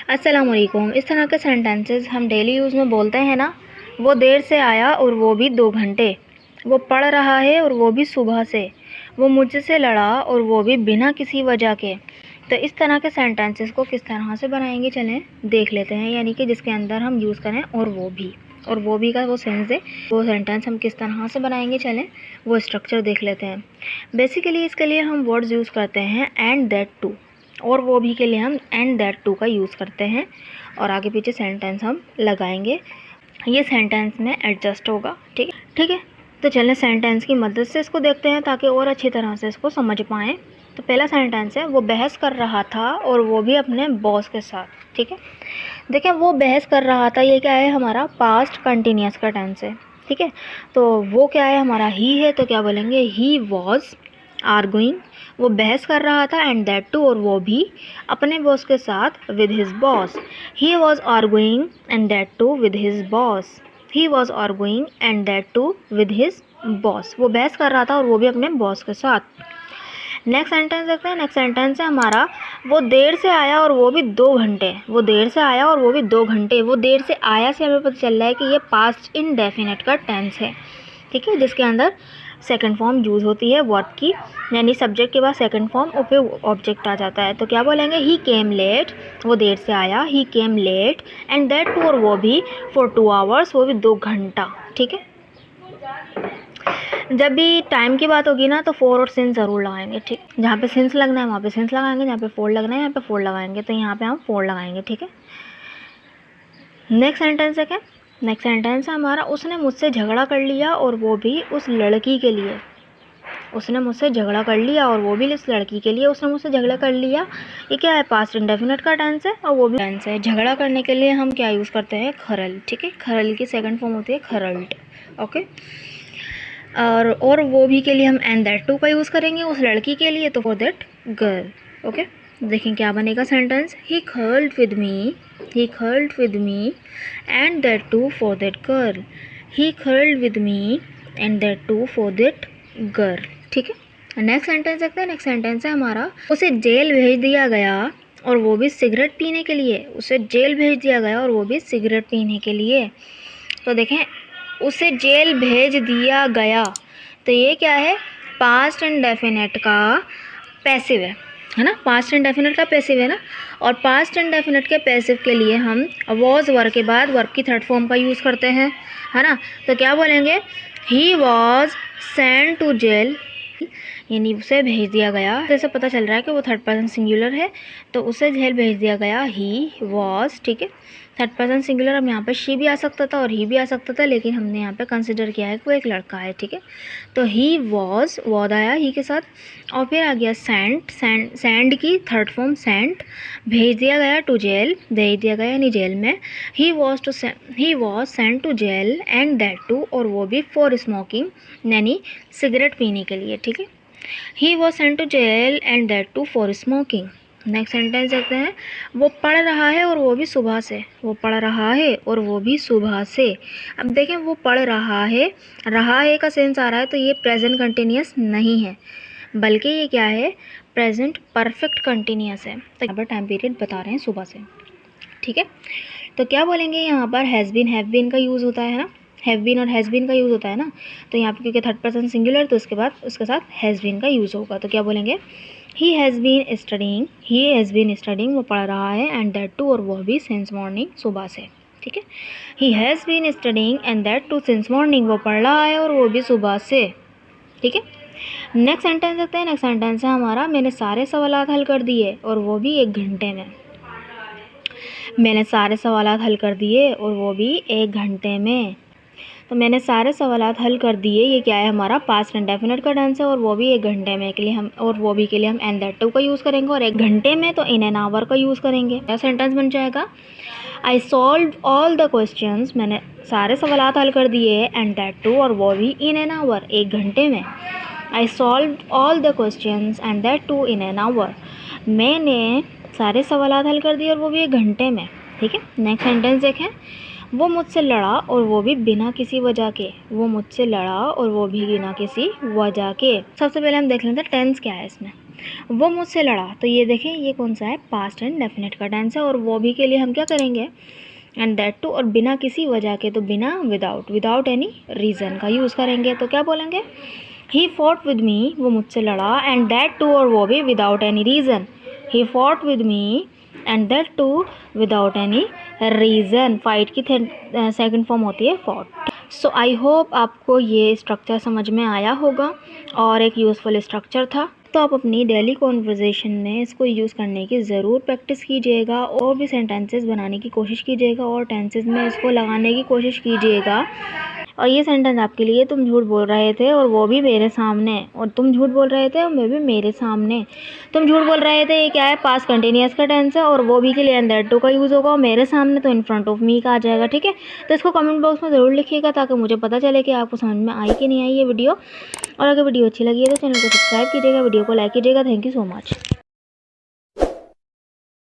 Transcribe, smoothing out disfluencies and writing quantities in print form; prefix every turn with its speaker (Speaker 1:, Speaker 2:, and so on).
Speaker 1: अस्सलाम वालेकुम। इस तरह के सेंटेंसेस हम डेली यूज़ में बोलते हैं ना। वो देर से आया और वो भी 2 घंटे। वो पढ़ रहा है और वो भी सुबह से। वो मुझसे लड़ा और वो भी बिना किसी वजह के। तो इस तरह के सेंटेंसेस को किस तरह से बनाएंगे चलें देख लेते हैं, यानी कि जिसके अंदर हम यूज़ करें और वो भी का वो सेंस है, वो सेंटेंस हम किस तरह से बनाएंगे चलें वो स्ट्रक्चर देख लेते हैं। बेसिकली इसके लिए हम वर्ड्स यूज़ करते हैं एंड दैट टू, और वो भी के लिए हम एंड दैट टू का यूज़ करते हैं और आगे पीछे सेंटेंस हम लगाएंगे। ये सेंटेंस में एडजस्ट होगा। ठीक है। तो चलें सेंटेंस की मदद से इसको देखते हैं ताकि और अच्छी तरह से इसको समझ पाएँ। तो पहला सेंटेंस है, वो बहस कर रहा था और वो भी अपने बॉस के साथ। ठीक है, देखें वो बहस कर रहा था, ये क्या है हमारा पास्ट कंटिन्यूस का टेंस है। ठीक है, तो वो क्या है हमारा ही है, तो क्या बोलेंगे ही वॉज आर्गुइंग। वो बहस कर रहा था एंड दैट टू, और वो भी अपने बॉस के साथ with his boss. He was arguing and that too with his boss. He was arguing and that too with his boss. वो बहस कर रहा था और वो भी अपने बॉस के साथ। नेक्स्ट सेंटेंस देखते हैं। नेक्स्ट सेंटेंस है हमारा, वो देर से आया और वो भी 2 घंटे। वो देर से आया और वो भी 2 घंटे। वो देर से आया से हमें पता चल रहा है कि ये पास्ट इंडेफिनिट का टेंस है। ठीक है, जिसके अंदर सेकंड फॉर्म यूज़ होती है वर्ब की, यानी सब्जेक्ट के बाद सेकंड फॉर्म और फिर ऑब्जेक्ट आ जाता है। तो क्या बोलेंगे, ही केम लेट। वो देर से आया, he came late and that too, और वो भी फॉर 2 आवर्स, वो भी 2 घंटा। ठीक है, जब भी टाइम की बात होगी ना तो फोर और सिंस ज़रूर लगाएंगे। ठीक, जहाँ पे सिंस लगना है वहाँ पे सिंस लगाएंगे, जहाँ पे फोर लगना है यहाँ पे फोर लगाएंगे, तो यहाँ पे हम फोर लगाएंगे। ठीक है, नेक्स्ट सेंटेंस है क्या, नेक्स्ट सेंटेंस है हमारा, उसने मुझसे झगड़ा कर लिया और वो भी उस लड़की के लिए। उसने मुझसे झगड़ा कर लिया और वो भी इस लड़की के लिए। उसने मुझसे झगड़ा कर लिया, ये क्या है पास्ट इंडेफिनिट का टेंस है और वो भी टेंस है। झगड़ा करने के लिए हम क्या यूज़ करते हैं, खरल। ठीक है, खरल की सेकंड फॉर्म होती है खरल्ट। ओके, और वो भी के लिए हम एंड दैट टू का यूज़ करेंगे। उस लड़की के लिए तो फॉर दैट गर्ल। ओके, देखें क्या बनेगा sentence, he quarrelled with me, he quarrelled with me and that too for that girl. He quarrelled with me and that too for that girl. ठीक है, नेक्स्ट सेंटेंस देखते हैं। Next sentence है हमारा, उसे जेल भेज दिया गया और वो भी सिगरेट पीने के लिए। उसे जेल भेज दिया गया और वो भी सिगरेट पीने के लिए। तो देखें, उसे जेल भेज दिया गया, तो ये क्या है पास्ट इंडेफिनिट का पैसिव है ना, पास्ट इंडेफिनिट का पैसिव है ना। और पास्ट इंडेफिनिट के पैसिव के लिए हम वॉज वर्ब के बाद वर्ब की थर्ड फॉर्म का यूज़ करते हैं, है ना। तो क्या बोलेंगे, he was sent to jail, यानी उसे भेज दिया गया। जैसे पता चल रहा है कि वो थर्ड पर्सन सिंगुलर है, तो उसे जेल भेज दिया गया, ही वॉज। ठीक है, थर्ड पर्सन सिंगुलर, अब यहाँ पे शी भी आ सकता था और ही भी आ सकता था, लेकिन हमने यहाँ पे कंसिडर किया है कि वो एक लड़का है। ठीक है, तो ही वॉज, वॉद आया ही के साथ, और फिर आ गया सेंट, सेंड की थर्ड फॉर्म सेंट, भेज दिया गया टू जेल, भेज दिया गया यानी जेल में। He was sent to jail and that too, और वो भी फॉर स्मोकिंग, यानी सिगरेट पीने के लिए। ठीक है, he was sent to jail and that too for smoking. Next sentence देखते हैं, वो पढ़ रहा है और वो भी सुबह से। वो पढ़ रहा है और वो भी सुबह से। अब देखें, वो पढ़ रहा है का सेंस आ रहा है, तो ये प्रेजेंट कंटिन्यूस नहीं है, बल्कि ये क्या है प्रेजेंट परफेक्ट कंटिन्यूस है। तो यहाँ पर टाइम पीरियड बता रहे हैं सुबह से। ठीक है, तो क्या बोलेंगे यहाँ पर, हैज़ बीन का यूज़ होता है ना, हैव बीन और हैज़ बीन का यूज़ होता है ना। तो यहाँ पर क्योंकि थर्ड पर्सन सिंगुलर, तो उसके बाद उसके साथ हैज़ बीन का यूज़ होगा। तो क्या बोलेंगे, ही हैज़ बीन स्टडिंग, वो पढ़ रहा है एंड दैट टू, और वो भी सिंस मॉर्निंग, सुबह से। ठीक है, he has been studying and that too since morning, वो पढ़ रहा है और वो भी सुबह से। ठीक है, नेक्स्ट सेंटेंस देखते हैं। नेक्स्ट सेंटेंस है हमारा, मैंने सारे सवालात हल कर दिए और वो भी 1 घंटे में। मैंने सारे सवालात हल कर दिए और वो भी 1 घंटे में। तो मैंने सारे सवालात हल कर दिए, ये क्या है हमारा पास्ट इंडेफिनिट का टेंस है, और वो भी 1 घंटे में के लिए हम, और वो भी के लिए हम एंड दैट टू का यूज़ करेंगे, और 1 घंटे में तो इन एन आवर का यूज़ करेंगे। क्या सेंटेंस बन जाएगा, आई सॉल्व ऑल द क्वेश्चंस, मैंने सारे सवालात हल कर दिए एंड दैट टू, और वो भी इन एन आवर, 1 घंटे में। I solve all the questions and that too in an hour, मैंने सारे सवालात हल कर दिए और वो भी 1 घंटे में। ठीक है, नेक्स्ट सेंटेंस देखें, वो मुझसे लड़ा और वो भी बिना किसी वजह के। वो मुझसे लड़ा और वो भी बिना किसी वजह के। सबसे पहले हम देख लेते हैं टेंस क्या है इसमें। वो मुझसे लड़ा, तो ये देखें ये कौन सा है, पास्ट एंड डेफिनेट का टेंस है। और वो भी के लिए हम क्या करेंगे, एंड दैट टू, और बिना किसी वजह के, तो बिना विदाउट एनी रीज़न का यूज़ करेंगे। तो क्या बोलेंगे, ही फॉट विद मी, वो मुझसे लड़ा, एंड दैट टू, और वो भी without any reason. He fought with me and that too without any reason. Fight की सेकंड फॉर्म होती है फॉट। सो आई होप आपको ये स्ट्रक्चर समझ में आया होगा और एक यूज़फुल स्ट्रक्चर था। तो आप अपनी डेली कॉन्वर्जेशन में इसको यूज़ करने की ज़रूर प्रैक्टिस कीजिएगा और भी सेंटेंसेस बनाने की कोशिश कीजिएगा और टेंसेस में इसको लगाने की कोशिश कीजिएगा। और ये सेंटेंस आपके लिए, तुम झूठ बोल रहे थे और वो भी मेरे सामने, और तुम झूठ बोल रहे थे और मैं भी मेरे सामने। तुम झूठ बोल रहे थे, ये क्या है, पास्ट कंटिन्यूअस का टेंस है, और वो भी के लिए एंड दैट टू का यूज़ होगा, और मेरे सामने तो इन फ्रंट ऑफ मी का आ जाएगा। ठीक है, तो इसको कमेंट बॉक्स में ज़रूर लिखिएगा ताकि मुझे पता चले कि आपको समझ में आई कि नहीं आई ये वीडियो। और अगर वीडियो अच्छी लगी है तो चैनल को सब्सक्राइब कीजिएगा, वीडियो को लाइक कीजिएगा। Thank you so much.